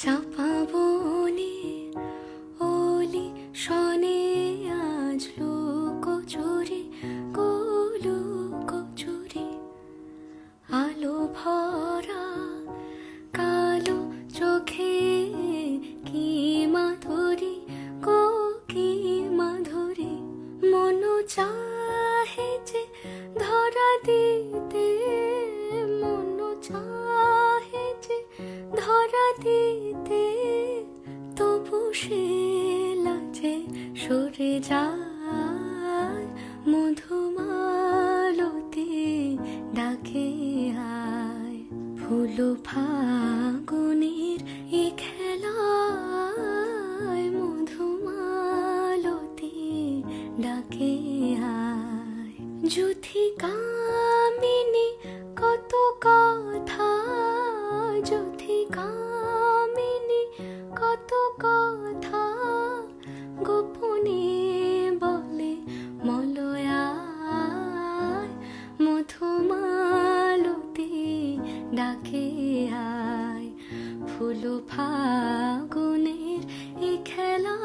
চাপা বনে ওলি শনে আজ লুকোচুরি লুকোচুরি আলো ভরা কালো চোখে কি মাধুরী কি মাধুরী মন চাহে যে ধরা দিতে মন চাহে যে ধরা দিতে তবু সে লাজে সরে যায় মধুমালতি ডাকে আয় ফুল ফাগুনের এ খেলায় মধুমালতি ডাকে আয় যুথি কামিনী কত কথা যুথি কামিনী কত কথা গোপনে বলে মলয়ায় মধুমালতি ডাকে আয় ফুল ফাগুনের এ খেলা